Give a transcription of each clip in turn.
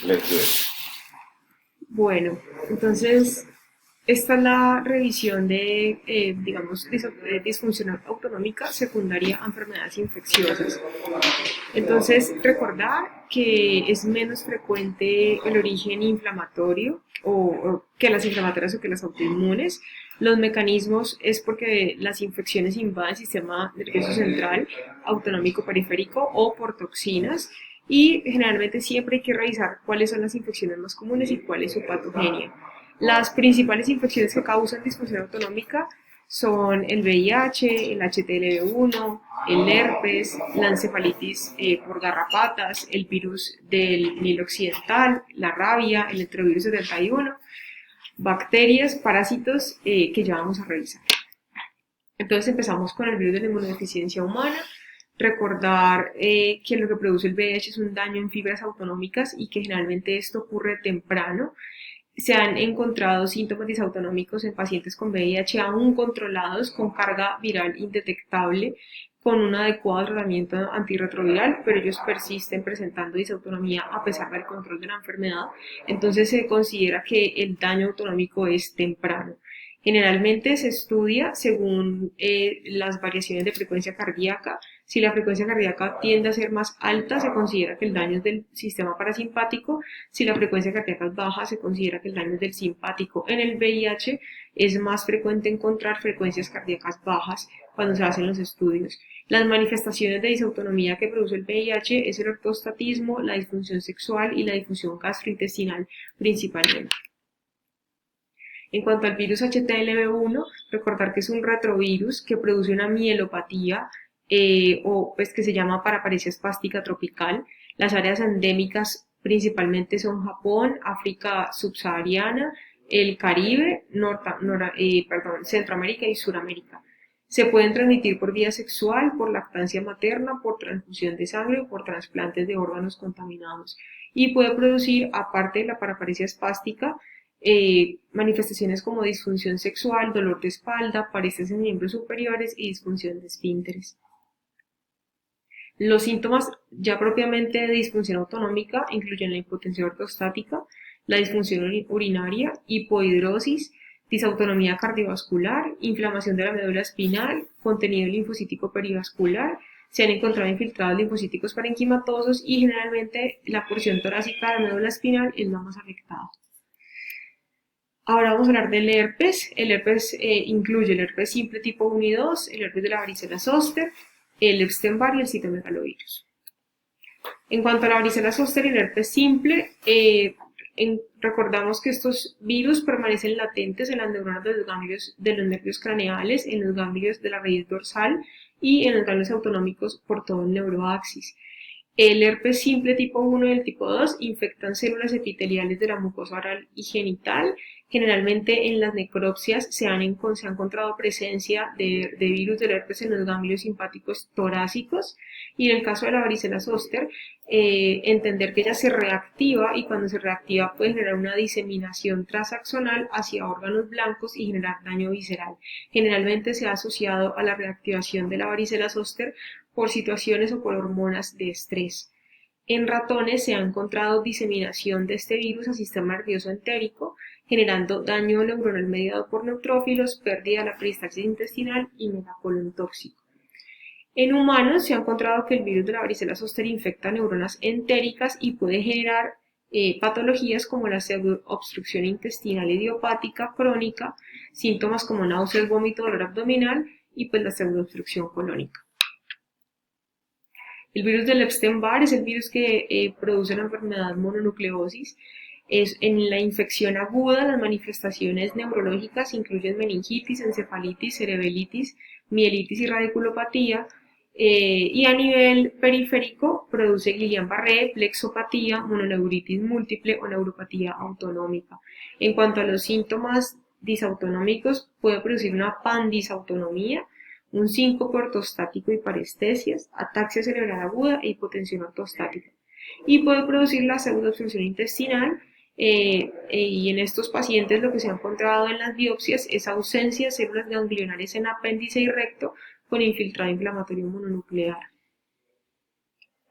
Let's do it. Bueno, entonces esta es la revisión de, digamos, disfunción autonómica secundaria a enfermedades infecciosas. Entonces, recordar que es menos frecuente el origen inflamatorio o que las inflamatorias o que las autoinmunes. Los mecanismos es porque las infecciones invaden el sistema nervioso central, autonómico periférico o por toxinas. Y generalmente siempre hay que revisar cuáles son las infecciones más comunes y cuál es su patogenia. Las principales infecciones que causan disfunción autonómica son el VIH, el HTLV1, el herpes, la encefalitis por garrapatas, el virus del Nilo occidental, la rabia, el enterovirus 71, bacterias, parásitos que ya vamos a revisar. Entonces empezamos con el virus de la inmunodeficiencia humana. Recordar que lo que produce el VIH es un daño en fibras autonómicas y que generalmente esto ocurre temprano. Se han encontrado síntomas disautonómicos en pacientes con VIH aún controlados con carga viral indetectable con un adecuado tratamiento antirretroviral, pero ellos persisten presentando disautonomía a pesar del control de la enfermedad. Entonces se considera que el daño autonómico es temprano. Generalmente se estudia según las variaciones de frecuencia cardíaca. Si la frecuencia cardíaca tiende a ser más alta, se considera que el daño es del sistema parasimpático. Si la frecuencia cardíaca es baja, se considera que el daño es del simpático. En el VIH es más frecuente encontrar frecuencias cardíacas bajas cuando se hacen los estudios. Las manifestaciones de disautonomía que produce el VIH es el ortostatismo, la disfunción sexual y la disfunción gastrointestinal principalmente. En cuanto al virus HTLV1, recordar que es un retrovirus que produce una mielopatía o pues que se llama paraparesia espástica tropical. Las áreas endémicas principalmente son Japón, África subsahariana, el Caribe, Centroamérica y Suramérica. Se pueden transmitir por vía sexual, por lactancia materna, por transfusión de sangre o por trasplantes de órganos contaminados. Y puede producir, aparte de la paraparesia espástica, manifestaciones como disfunción sexual, dolor de espalda, paredes en miembros superiores y disfunción de esfínteres. Los síntomas ya propiamente de disfunción autonómica incluyen la impotencia ortostática, la disfunción urinaria, hipohidrosis, disautonomía cardiovascular, inflamación de la médula espinal, contenido linfocítico perivascular, se han encontrado infiltrados linfocíticos parenquimatosos y generalmente la porción torácica de la médula espinal es la más afectada. Ahora vamos a hablar del herpes. El herpes incluye el herpes simple tipo 1 y 2, el herpes de la varicela zoster, el Epstein-Barr y el citomegalovirus. En cuanto a la varicela zoster y el herpes simple, recordamos que estos virus permanecen latentes en las neuronas de los nervios craneales, en los ganglios de la raíz dorsal y en los ganglios autonómicos por todo el neuroaxis. El herpes simple tipo 1 y el tipo 2 infectan células epiteliales de la mucosa oral y genital. Generalmente en las necropsias se ha encontrado presencia de virus del herpes en los ganglios simpáticos torácicos y en el caso de la varicela zoster, entender que ella se reactiva y cuando se reactiva puede generar una diseminación transaxonal hacia órganos blancos y generar daño visceral. Generalmente se ha asociado a la reactivación de la varicela zoster por situaciones o por hormonas de estrés. En ratones se ha encontrado diseminación de este virus al sistema nervioso entérico, generando daño neuronal mediado por neutrófilos, pérdida de la peristalsis intestinal y megacolon tóxico. En humanos se ha encontrado que el virus de la varicela zoster infecta neuronas entéricas y puede generar patologías como la pseudoobstrucción intestinal idiopática crónica, síntomas como náuseas, vómito, dolor abdominal y pues la pseudoobstrucción colónica. El virus del Epstein-Barr es el virus que produce la enfermedad mononucleosis. En la infección aguda, las manifestaciones neurológicas incluyen meningitis, encefalitis, cerebelitis, mielitis y radiculopatía. Y a nivel periférico produce Guillain-Barré, plexopatía, mononeuritis múltiple o neuropatía autonómica. En cuanto a los síntomas disautonómicos, puede producir una pandisautonomía, un síncope ortostático y parestesias, ataxia cerebral aguda e hipotensión ortostática. Y puede producir la pseudoobstrucción intestinal y en estos pacientes lo que se ha encontrado en las biopsias es ausencia de células ganglionares en apéndice y recto con infiltrado inflamatorio mononuclear.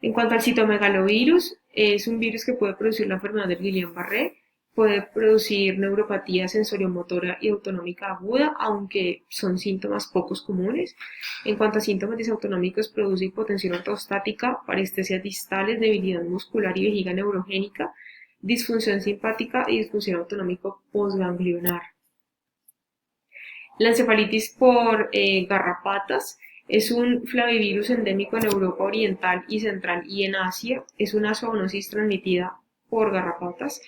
En cuanto al citomegalovirus, Es un virus que puede producir la enfermedad del Guillain-Barré, puede producir neuropatía sensoriomotora y autonómica aguda, aunque son síntomas pocos comunes. En cuanto a síntomas disautonómicos, produce hipotensión ortostática, parestesias distales, debilidad muscular y vejiga neurogénica, disfunción simpática y disfunción autonómico postganglionar. La encefalitis por garrapatas es un flavivirus endémico en Europa Oriental y Central y en Asia. Es una zoonosis transmitida por garrapatas.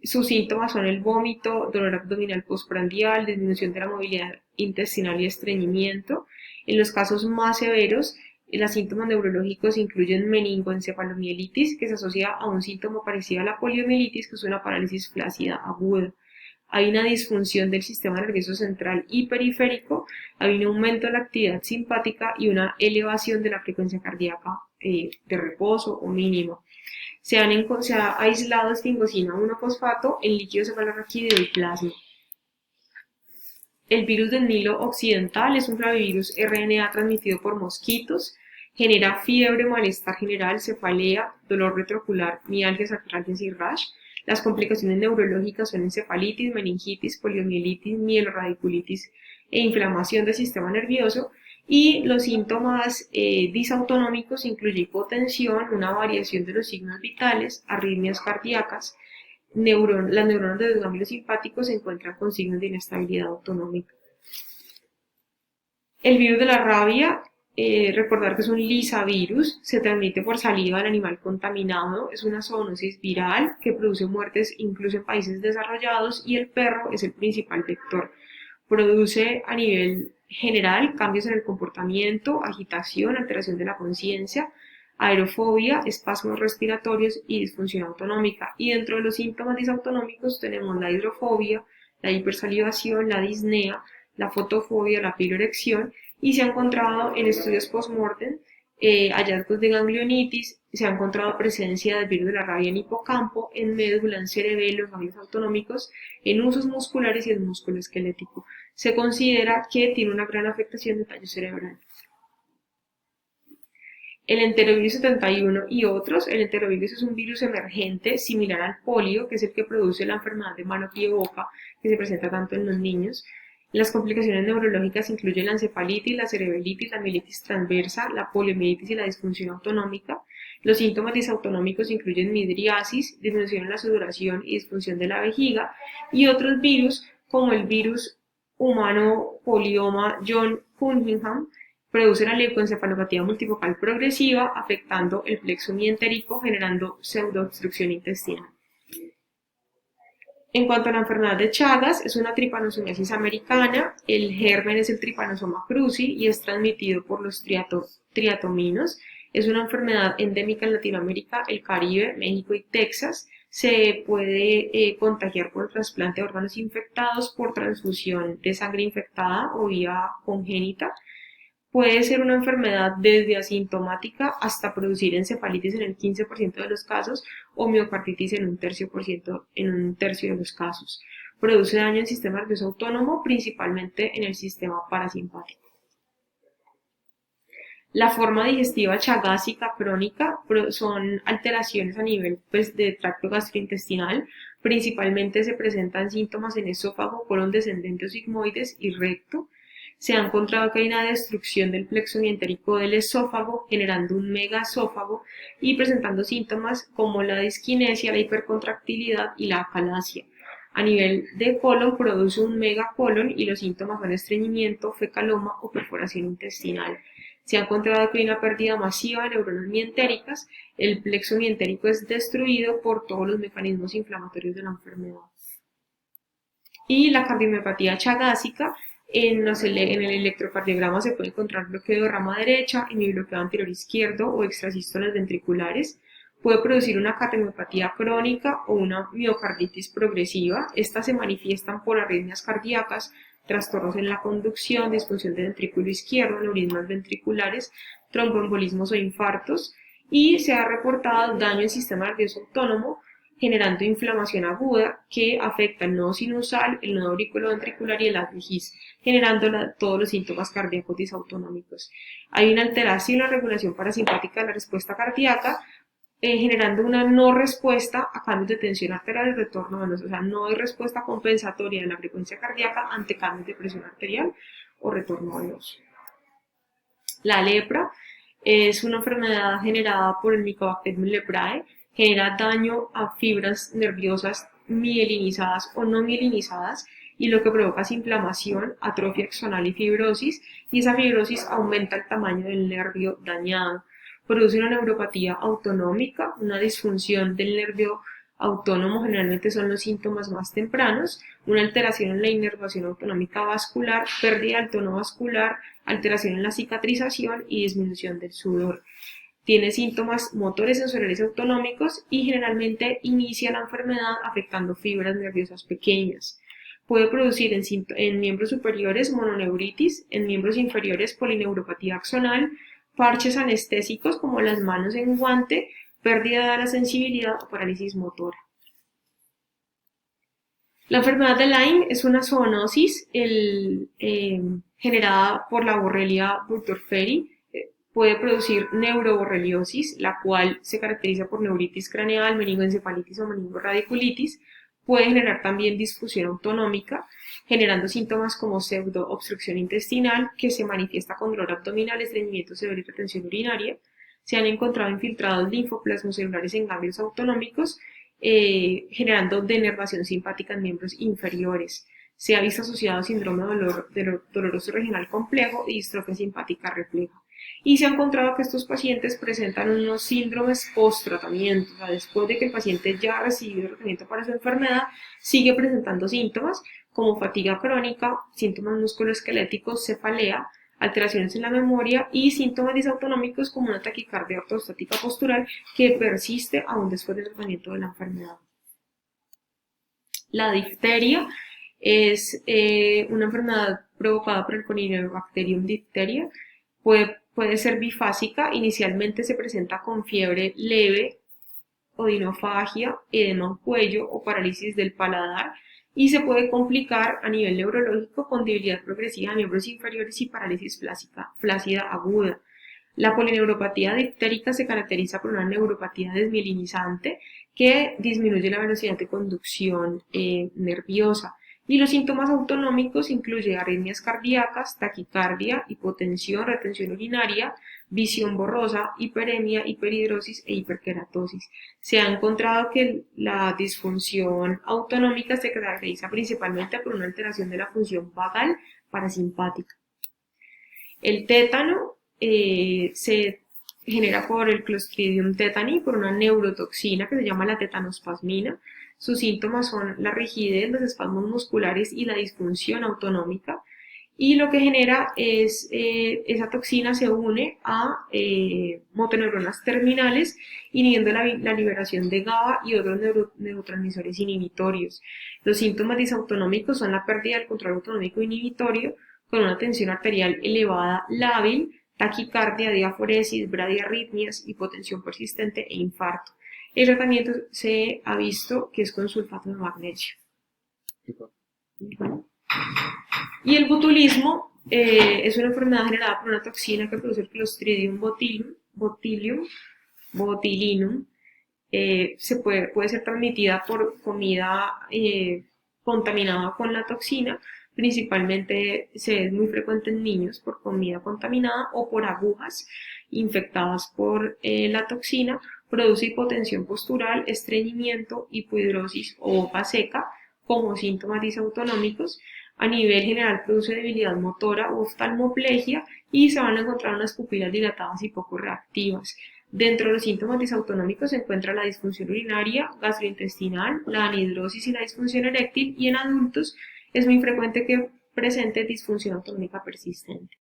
Sus síntomas son el vómito, dolor abdominal postprandial, disminución de la movilidad intestinal y estreñimiento. En los casos más severos, los síntomas neurológicos incluyen meningoencefalomielitis, que se asocia a un síntoma parecido a la poliomielitis, que es una parálisis flácida aguda. Hay una disfunción del sistema nervioso central y periférico, hay un aumento de la actividad simpática y una elevación de la frecuencia cardíaca de reposo o mínimo. Se ha aislado esfingosina 1-fosfato en líquido cefalorraquídeo y plasma. El virus del Nilo occidental es un flavivirus RNA transmitido por mosquitos, genera fiebre, malestar general, cefalea, dolor retroocular, mialgias, artralgias y rash. Las complicaciones neurológicas son encefalitis, meningitis, poliomielitis, mieloradiculitis e inflamación del sistema nervioso. Y los síntomas disautonómicos incluyen hipotensión, una variación de los signos vitales, arritmias cardíacas. Las neuronas de los ganglios simpáticos se encuentran con signos de inestabilidad autonómica. El virus de la rabia, recordar que es un lisavirus, se transmite por saliva del animal contaminado, es una zoonosis viral que produce muertes incluso en países desarrollados y el perro es el principal vector. Produce a nivel general cambios en el comportamiento, agitación, alteración de la conciencia, aerofobia, espasmos respiratorios y disfunción autonómica. Y dentro de los síntomas disautonómicos tenemos la hidrofobia, la hipersalivación, la disnea, la fotofobia, la piloerección, y se ha encontrado en estudios post-mortem hallazgos de ganglionitis, se ha encontrado presencia del virus de la rabia en hipocampo, en médula, en cerebelo, en ganglios autonómicos, en usos musculares y en músculo esquelético. Se considera que tiene una gran afectación del tallo cerebral. El enterovirus 71 y otros. El enterovirus es un virus emergente similar al polio, que es el que produce la enfermedad de mano, pie, boca, que se presenta tanto en los niños. Las complicaciones neurológicas incluyen la encefalitis, la cerebelitis, la mielitis transversa, la poliomielitis y la disfunción autonómica. Los síntomas disautonómicos incluyen midriasis, disminución en la sudoración y disfunción de la vejiga, y otros virus como el virus humano polioma John Cunningham produce la leucoencefalopatía multifocal progresiva, afectando el plexo mientérico, generando pseudoobstrucción intestinal. En cuanto a la enfermedad de Chagas, es una tripanosomiasis americana, el germen es el Trypanosoma cruzi y es transmitido por los triatominos. Es una enfermedad endémica en Latinoamérica, el Caribe, México y Texas. Se puede contagiar por trasplante de órganos infectados, por transfusión de sangre infectada o vía congénita. Puede ser una enfermedad desde asintomática hasta producir encefalitis en el 15% de los casos o miocarditis en un tercio de los casos. Produce daño al sistema nervioso autónomo, principalmente en el sistema parasimpático. La forma digestiva chagásica crónica son alteraciones a nivel de tracto gastrointestinal. Principalmente se presentan síntomas en esófago, colon descendente o sigmoides y recto. Se ha encontrado que hay una destrucción del plexo mientérico del esófago, generando un megaesófago y presentando síntomas como la disquinesia, la hipercontractilidad y la acalasia. A nivel de colon produce un megacolon y los síntomas son estreñimiento, fecaloma o perforación intestinal. Se ha encontrado que hay una pérdida masiva de neuronas mientéricas, el plexo mientérico es destruido por todos los mecanismos inflamatorios de la enfermedad. Y la cardiomiopatía chagásica, en el electrocardiograma se puede encontrar bloqueo de rama derecha, hemibloqueo anterior izquierdo o extrasístoles ventriculares. Puede producir una cardiomiopatía crónica o una miocarditis progresiva. Estas se manifiestan por arritmias cardíacas, trastornos en la conducción, disfunción del ventrículo izquierdo, aneurismas ventriculares, tromboembolismos o infartos, y se ha reportado daño al sistema nervioso autónomo, generando inflamación aguda que afecta el nodo sinusal, el nodo auriculoventricular y el haz de His, generando todos los síntomas cardíacos disautonómicos. Hay una alteración en la regulación parasimpática de la respuesta cardíaca, generando una no respuesta a cambios de tensión arterial y retorno venoso. O sea, no hay respuesta compensatoria de la frecuencia cardíaca ante cambios de presión arterial o retorno venoso. La lepra es una enfermedad generada por el Mycobacterium leprae, genera daño a fibras nerviosas mielinizadas o no mielinizadas y lo que provoca es inflamación, atrofia axonal y fibrosis, y esa fibrosis aumenta el tamaño del nervio dañado. Produce una neuropatía autonómica, una disfunción del nervio autónomo, generalmente son los síntomas más tempranos, una alteración en la inervación autonómica vascular, pérdida del tono vascular, alteración en la cicatrización y disminución del sudor. Tiene síntomas motores sensoriales autonómicos y generalmente inicia la enfermedad afectando fibras nerviosas pequeñas. Puede producir en miembros superiores mononeuritis, en miembros inferiores polineuropatía axonal, parches anestésicos como las manos en guante, pérdida de la sensibilidad o parálisis motora. La enfermedad de Lyme es una zoonosis generada por la Borrelia burgdorferi. Puede producir neuroborreliosis, la cual se caracteriza por neuritis craneal, meningoencefalitis o meningoradiculitis. Puede generar también disfunción autonómica, generando síntomas como pseudoobstrucción intestinal, que se manifiesta con dolor abdominal, estreñimiento severo y retención urinaria. Se han encontrado infiltrados linfoplasmocelulares en ganglios autonómicos, generando denervación simpática en miembros inferiores. Se ha visto asociado a síndrome doloroso regional complejo y distrofia simpática refleja. Y se ha encontrado que estos pacientes presentan unos síndromes post-tratamiento, o sea, después de que el paciente ya ha recibido tratamiento para su enfermedad, sigue presentando síntomas como fatiga crónica, síntomas musculoesqueléticos, cefalea, alteraciones en la memoria y síntomas disautonómicos como una taquicardia ortostática postural que persiste aún después del tratamiento de la enfermedad. La difteria es una enfermedad provocada por el Corynebacterium diphtheria. Puede ser bifásica, inicialmente se presenta con fiebre leve, odinofagia, edema en cuello o parálisis del paladar y se puede complicar a nivel neurológico con debilidad progresiva de miembros inferiores y parálisis flácida aguda. La polineuropatía diftérica se caracteriza por una neuropatía desmielinizante que disminuye la velocidad de conducción nerviosa. Y los síntomas autonómicos incluyen arritmias cardíacas, taquicardia, hipotensión, retención urinaria, visión borrosa, hiperemia, hiperhidrosis e hiperkeratosis. Se ha encontrado que la disfunción autonómica se caracteriza principalmente por una alteración de la función vagal parasimpática. El tétano se genera por el Clostridium tetani, por una neurotoxina que se llama la tetanospasmina. Sus síntomas son la rigidez, los espasmos musculares y la disfunción autonómica. Y lo que genera es, esa toxina se une a motoneuronas terminales, inhibiendo la liberación de GABA y otros neurotransmisores inhibitorios. Los síntomas disautonómicos son la pérdida del control autonómico inhibitorio, con una tensión arterial elevada lábil, taquicardia, diaforesis, bradiarritmias, hipotensión persistente e infarto. El tratamiento se ha visto que es con sulfato de magnesio. Y el botulismo es una enfermedad generada por una toxina que produce el Clostridium botulinum. Puede ser transmitida por comida contaminada con la toxina. Principalmente es muy frecuente en niños por comida contaminada o por agujas infectadas por la toxina. Produce hipotensión postural, estreñimiento, hipohidrosis o boca seca como síntomas disautonómicos. A nivel general produce debilidad motora o oftalmoplegia y se van a encontrar unas pupilas dilatadas y poco reactivas. Dentro de los síntomas disautonómicos se encuentra la disfunción urinaria, gastrointestinal, la anhidrosis y la disfunción eréctil, y en adultos es muy frecuente que presente disfunción autonómica persistente.